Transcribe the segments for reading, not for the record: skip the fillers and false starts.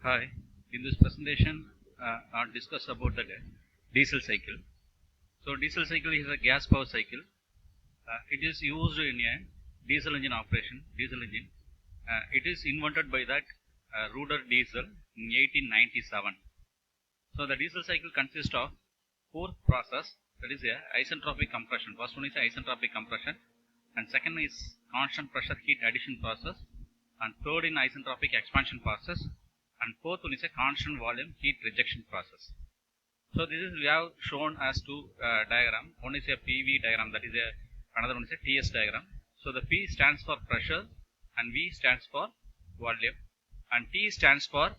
Hi, in this presentation, I'll discuss about the diesel cycle. So, diesel cycle is a gas power cycle. It is used in a diesel engine operation. Diesel engine. It is invented by that Ruder Diesel in 1897. So, the diesel cycle consists of four processes. That is a isentropic compression. First one is isentropic compression, and second is constant pressure heat addition process, and third in isentropic expansion process, and fourth one is a constant volume heat rejection process. So this is we have shown as two diagram. One is a PV diagram, that is another one is a TS diagram. So the P stands for pressure and V stands for volume, and T stands for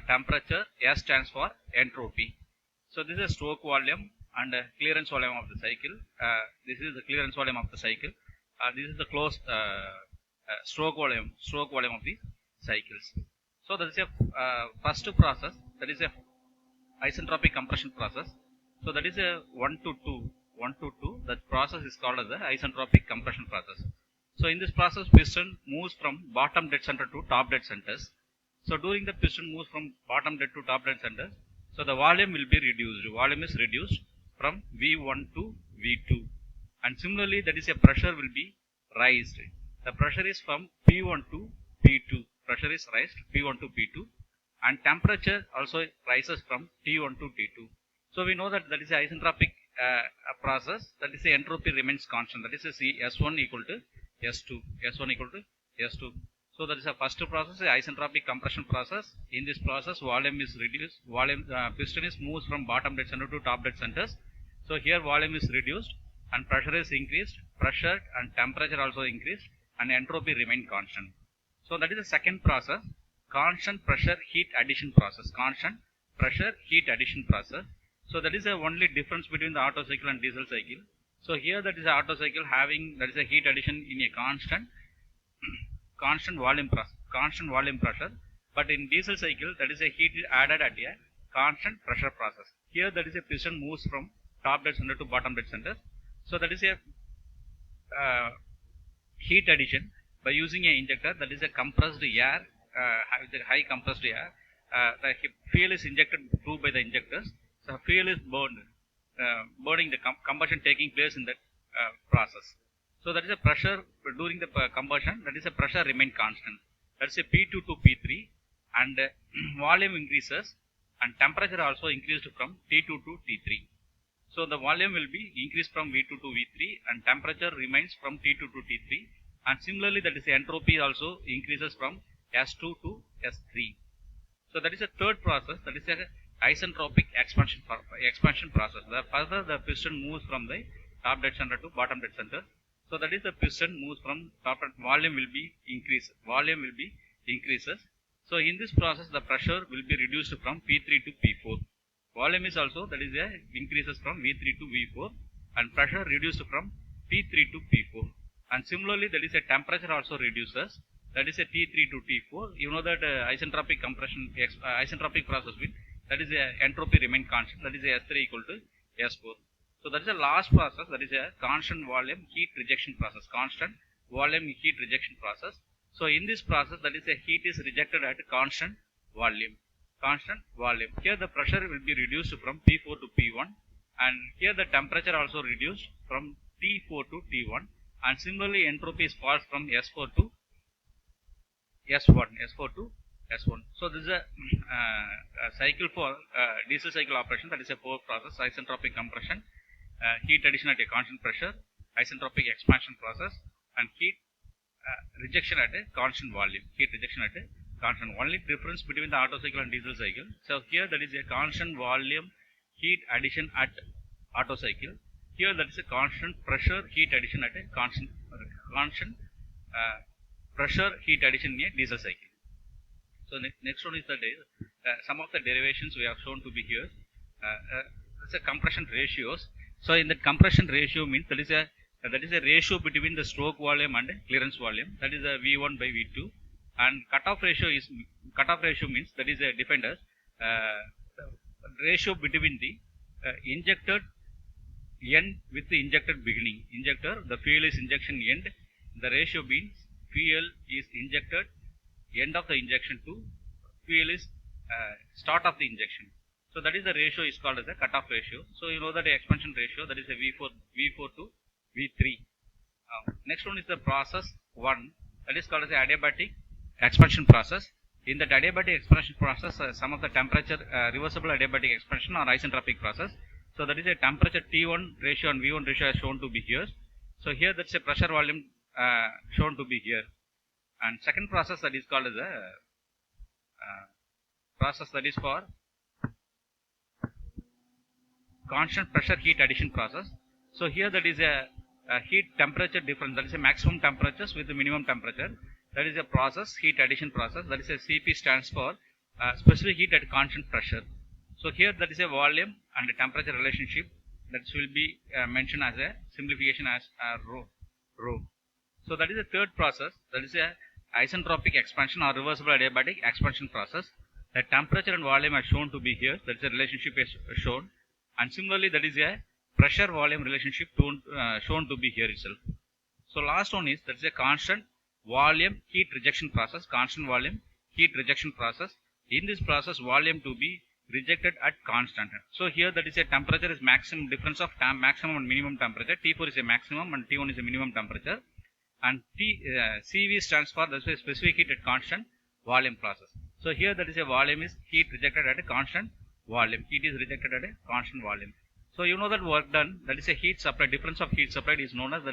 temperature, S stands for entropy. So this is stroke volume and clearance volume of the cycle. This is the clearance volume of the cycle. This is the closed stroke volume of the cycles. So that is a first process, that is a isentropic compression process. So that is a 1 to 2. That process is called as the isentropic compression process. So in this process, piston moves from bottom dead center to top dead centers. So during the piston moves from bottom dead to top dead center, so the volume will be reduced. Volume is reduced from V1 to V2, and similarly that is a pressure will be raised. The pressure is from P1 to P2. Pressure is raised P1 to P2, and temperature also rises from T1 to T2. So we know that is a isentropic process. That is the entropy remains constant. That is a S1 equal to S2. S1 equal to S2. So that is the first process, the isentropic compression process. In this process, volume is reduced. Piston is moves from bottom dead center to top dead centers. So here volume is reduced and pressure is increased. Pressure and temperature also increased, and entropy remain constant. So that is the second process, constant pressure heat addition process. Constant pressure heat addition process. So that is the only difference between the Otto cycle and diesel cycle. So here that is the Otto cycle having that is a heat addition in a constant volume pressure. But in diesel cycle that is a heat added at a constant pressure process. Here that is a piston moves from top dead center to bottom dead center. So that is a heat addition by using an injector, that is a compressed air, high compressed air. The fuel is injected through by the injectors. So fuel is burned, burning the combustion taking place in that process. So that is a pressure during the combustion. That is a pressure remain constant. That is a P2 to P3, and volume increases, and temperature also increased from T2 to T3. So the volume will be increased from V2 to V3, and temperature remains from T2 to T3. And similarly, that is the entropy also increases from S2 to S3. So that is a third process, that is a isentropic expansion process. Further the piston moves from the top dead center to bottom dead center. So that is the piston moves from top, volume will be increased. So in this process, the pressure will be reduced from P3 to P4. Volume is also that is a increases from V3 to V4, and pressure reduced from P3 to P4. And similarly, that is a temperature also reduces. That is a T3 to T4. You know that isentropic compression, isentropic process will, that is a entropy remain constant. That is a S3 equal to S4. So that is the last process. That is a constant volume heat rejection process. Constant volume heat rejection process. So in this process, that is a heat is rejected at constant volume. Here the pressure will be reduced from P4 to P1, and here the temperature also reduced from T4 to T1. And similarly, entropy is falls from S4 to S1. So this is a cycle for diesel cycle operation. That is a fourth process: isentropic compression, heat addition at a constant pressure, isentropic expansion process, and heat rejection at a constant volume. Only difference between the Otto cycle and diesel cycle. So here that is a constant volume heat addition at Otto cycle. Here that is a constant pressure heat addition at a constant pressure heat addition in a diesel cycle. So next one is the some of the derivations we have shown to be here. It's a compression ratios. So in the compression ratio means that is a ratio between the stroke volume and clearance volume. That is a V1 by V2, and cutoff ratio means that is defined as ratio between the injected end with the injected beginning. The fuel is injection end. The ratio means fuel is injected end of the injection to fuel is start of the injection. So that is the ratio is called as a cutoff ratio. So you know that the expansion ratio, that is a V4 to V3. Next one is the process 1, that is called as the adiabatic expansion process. In the adiabatic expansion process, some of the temperature reversible adiabatic expansion or isentropic process. So that is a temperature T1 ratio and V1 ratio is shown to be here. So here that's a pressure volume shown to be here. And second process that is called as a process that is for constant pressure heat addition process. So here that is a heat temperature difference, that is a maximum temperatures with the minimum temperature. That is a process, heat addition process, that is a CP stands for specific heat at constant pressure. So here that is a volume and a temperature relationship that will be mentioned as a simplification as rho. So that is the third process, that is a isentropic expansion or reversible adiabatic expansion process. The temperature and volume are shown to be here, that is a relationship is shown. And similarly that is a pressure volume relationship shown to be here itself. So last one is that is a constant volume heat rejection process, constant volume heat rejection process. In this process volume to be rejected at constant. So here that is a temperature is maximum difference of maximum and minimum temperature. T4 is a maximum and T1 is a minimum temperature. And CV stands for that is a specific heat at constant volume process. So here that is a volume is heat rejected at a constant volume. Heat is rejected at a constant volume. So you know that work done, that is a heat supply, difference of heat supplied is known as the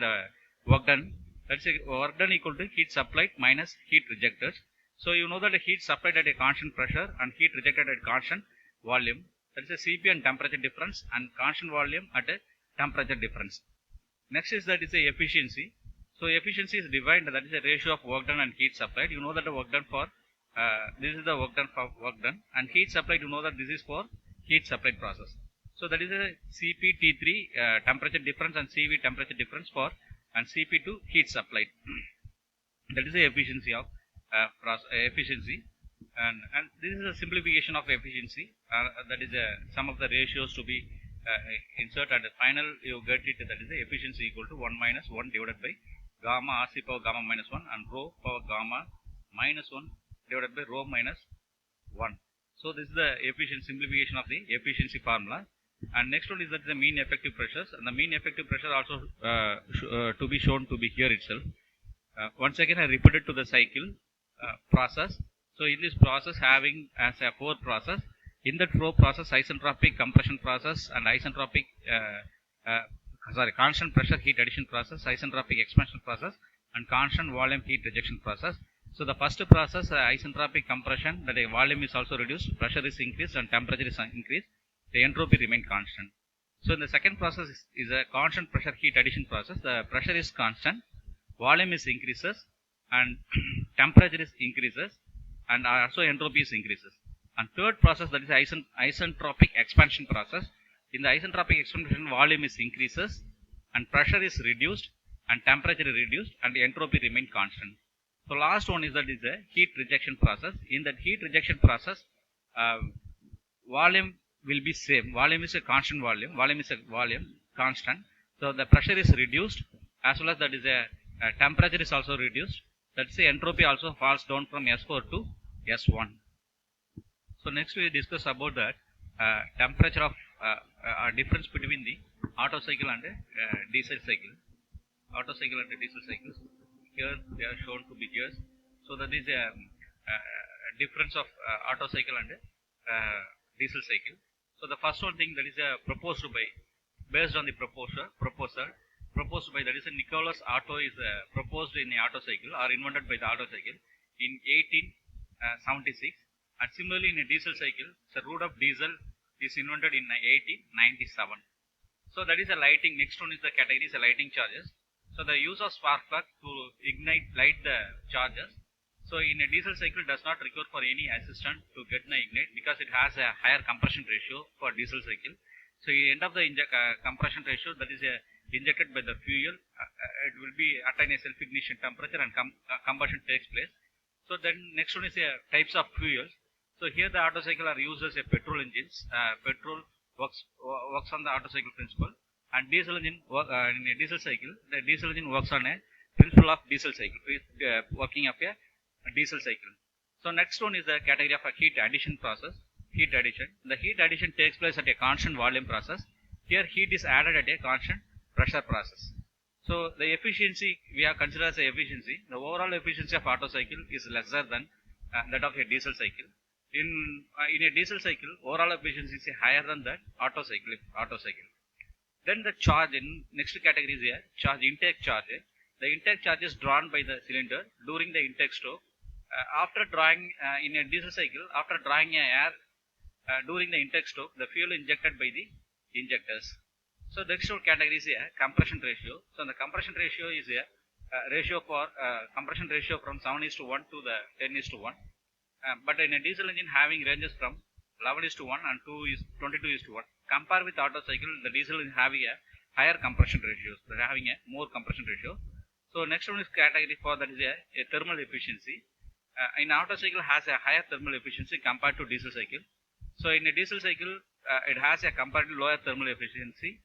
work done. That is a work done equal to heat supplied minus heat rejected. So you know that the heat supplied at a constant pressure and heat rejected at a constant volume. That is a CP and temperature difference and constant volume at a temperature difference. Next is that is a efficiency. So efficiency is defined, that is a ratio of work done and heat supplied. You know that the work done for this is the work done for work done, and heat supplied you know that this is for heat supplied process. So that is a CP T3 temperature difference and CV temperature difference for and CP to heat supplied. That is the efficiency of efficiency, and this is a simplification of efficiency. That is some of the ratios to be insert, and the final you get it, that is the efficiency equal to 1 minus 1 divided by gamma RC power gamma minus 1 and rho power gamma minus 1 divided by rho minus 1. So this is the efficient simplification of the efficiency formula. And next one is that the mean effective pressures, and the mean effective pressure also to be shown to be here itself. Once again I repeated to the cycle process. So in this process having as a 4 process, in that 4 process isentropic compression process and isentropic constant pressure heat addition process, isentropic expansion process and constant volume heat rejection process. So the first process isentropic compression, that the volume is also reduced, pressure is increased and temperature is increased, the entropy remain constant. So in the second process is a constant pressure heat addition process. The pressure is constant, volume is increases and temperature is increases and also entropy is increases. And third process, that is isentropic expansion process. In the isentropic expansion, volume is increases and pressure is reduced and temperature is reduced and the entropy remain constant. So last one is that is a heat rejection process. In that heat rejection process, volume will be same. Volume is a constant volume. Volume is a volume constant. So the pressure is reduced as well as that is a temperature is also reduced. That's the entropy also falls down from S4 to S1. So next we discuss about that temperature of difference between the Otto cycle and diesel cycle. Otto cycle and diesel cycles. Here they are shown to be here. So that is a difference of Otto cycle and diesel cycle. So the first one thing that is proposed by, based on the proposal proposed by, that is Nicholas Otto is proposed in the Otto cycle or invented by the Otto cycle in 1876, and similarly in a diesel cycle the root of diesel is invented in 1897. So that is a lighting. Next one is the category is a lighting charges. So the use of spark plug to light the charges. So in a diesel cycle does not require for any assistant to get the ignite because it has a higher compression ratio for diesel cycle. So at the end of the compression ratio, that is injected by the fuel, it will be attain a self-ignition temperature and combustion takes place. So then next one is types of fuels. So here the Otto cycle are used as a petrol engines. Petrol works on the Otto cycle principle, and diesel engine in a diesel cycle, the diesel engine works on a principle of diesel cycle, working of a diesel cycle. So next one is the category of a heat addition process. Heat addition. The heat addition takes place at a constant volume process. Here heat is added at a constant pressure process. So the efficiency we have considered as a efficiency. The overall efficiency of Otto cycle is lesser than that of a diesel cycle. In a diesel cycle, overall efficiency is higher than that Otto cycle. Then the charge in next category is here, intake charge. The intake charge is drawn by the cylinder during the intake stroke. After drawing in a diesel cycle, after drawing air during the intake stroke, the fuel injected by the injectors. So the next category is here, compression ratio. So the compression ratio is here, compression ratio from 7:1 to the 10:1. But in a diesel engine having ranges from 11:1 and 22:1. Compare with Otto cycle, the diesel is having a higher compression ratios. They are having a more compression ratio. So next one is category for that is a thermal efficiency. In Otto cycle has a higher thermal efficiency compared to diesel cycle. So in a diesel cycle, it has a comparatively lower thermal efficiency